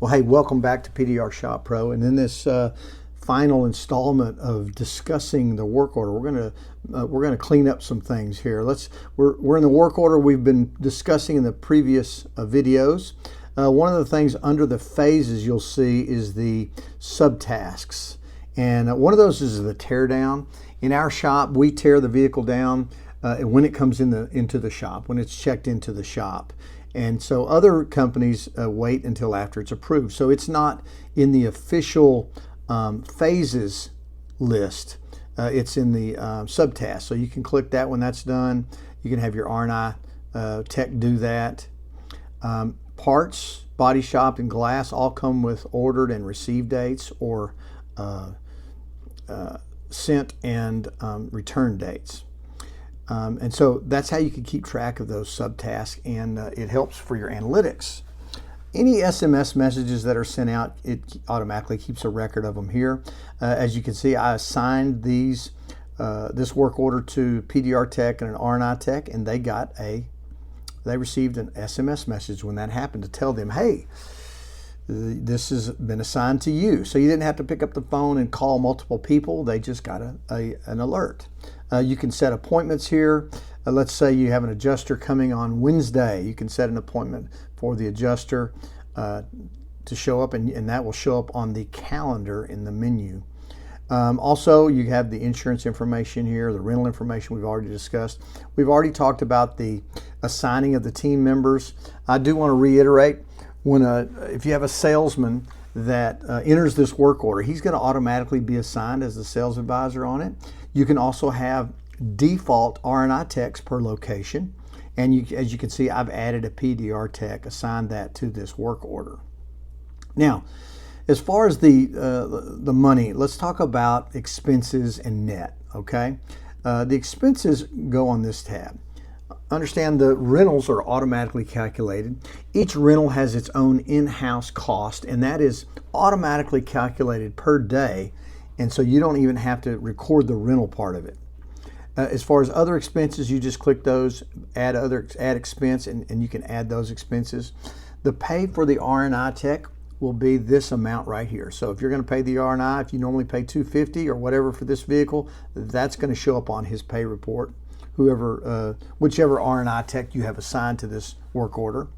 Well, hey, welcome back to PDR Shop Pro. And in this final installment of discussing the work order, we're gonna clean up some things here. We're in the work order we've been discussing in the previous videos. One of the things under the phases you'll see is the subtasks, and one of those is the tear down. In our shop, we tear the vehicle down when it comes into the shop, when it's checked into the shop. And so other companies wait until after it's approved. So it's not in the official phases list. It's in the subtask. So you can click that when that's done. You can have your R&I tech do that. Parts, body shop, and glass all come with ordered and received dates, or sent and return dates. And so that's how you can keep track of those subtasks, and it helps for your analytics. Any SMS messages that are sent out, it automatically keeps a record of them here. As you can see, I assigned this work order to PDR Tech and an R&I Tech, and they received an SMS message when that happened to tell them, hey, this has been assigned to you. So you didn't have to pick up the phone and call multiple people. They just got an alert. You can set appointments here. Let's say you have an adjuster coming on Wednesday. You can set an appointment for the adjuster to show up, and that will show up on the calendar in the menu. Also, you have the insurance information here, the rental information we've already discussed. We've already talked about the assigning of the team members. I do want to reiterate, if you have a salesman that enters this work order, he's going to automatically be assigned as the sales advisor on it. You can also have default R&I techs per location, and as you can see, I've added a PDR tech, assigned that to this work order. Now, as far as the money, let's talk about expenses and net. Okay, the expenses go on this tab. Understand the rentals are automatically calculated. Each rental has its own in-house cost, and that is automatically calculated per day, and so you don't even have to record the rental part of it. As far as other expenses, you just click those, add expense, and you can add those expenses. The pay for the R&I tech will be this amount right here. So if you're going to pay the R&I, if you normally pay $250 or whatever for this vehicle, that's going to show up on his pay report. Whichever R&I tech you have assigned to this work order.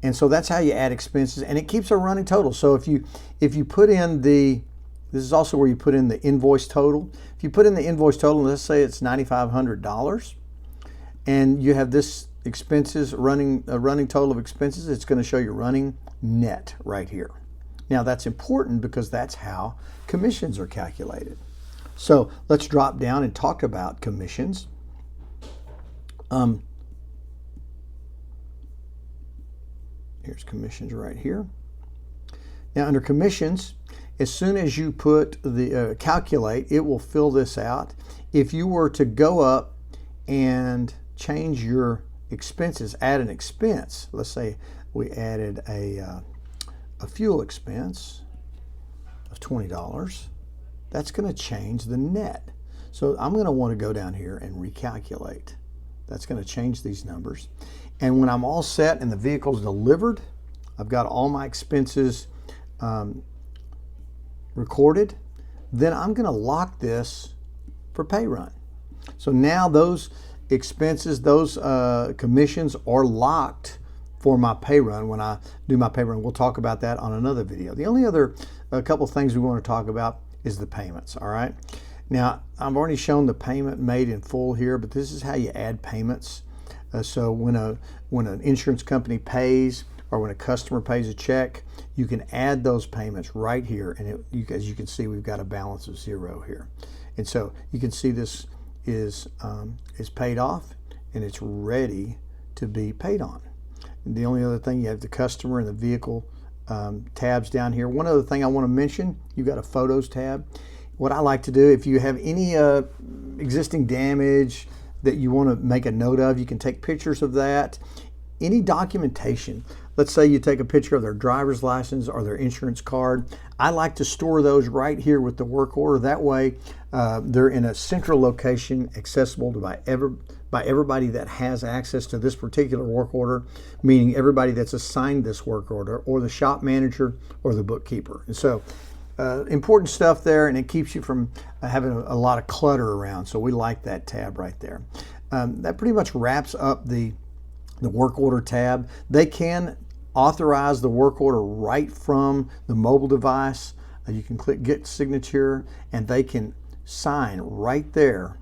And so that's how you add expenses, and it keeps a running total. So if you put in this is also where you put in the invoice total. If you put in the invoice total, let's say it's $9,500, and you have this expenses a running total of expenses, it's going to show your running net right here. Now that's important because that's how commissions are calculated. So let's drop down and talk about commissions. Here's commissions right here. Now under commissions, as soon as you put the calculate, it will fill this out. If you were to go up and change your expenses, add an expense, let's say we added a fuel expense of $20, that's going to change the net. So I'm going to want to go down here and recalculate. That's going to change these numbers. And when I'm all set and the vehicle's delivered, I've got all my expenses recorded, then I'm going to lock this for pay run. So now those expenses, those commissions are locked for my pay run when I do my pay run. We'll talk about that on another video. The only other couple things we want to talk about is the payments, all right? Now, I've already shown the payment made in full here, but this is how you add payments. So when an insurance company pays, or when a customer pays a check, you can add those payments right here, and as you can see, we've got a balance of 0 here. And so you can see this is paid off, and it's ready to be paid on. And the only other thing, you have the customer and the vehicle tabs down here. One other thing I want to mention, you've got a photos tab. What I like to do, if you have any existing damage that you want to make a note of, you can take pictures of that. Any documentation, let's say you take a picture of their driver's license or their insurance card. I like to store those right here with the work order. That way they're in a central location accessible to by everybody that has access to this particular work order, meaning everybody that's assigned this work order, or the shop manager or the bookkeeper. And so important stuff there, and it keeps you from having a lot of clutter around. So we like that tab right there. That pretty much wraps up the work order tab. They can authorize the work order right from the mobile device. You can click Get Signature, and they can sign right there,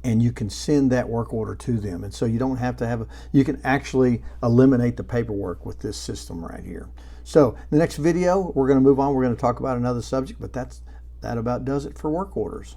and you can send that work order to them. And so you don't have to you can actually eliminate the paperwork with this system right here. So the next video, we're going to move on. We're going to talk about another subject, but that about does it for work orders.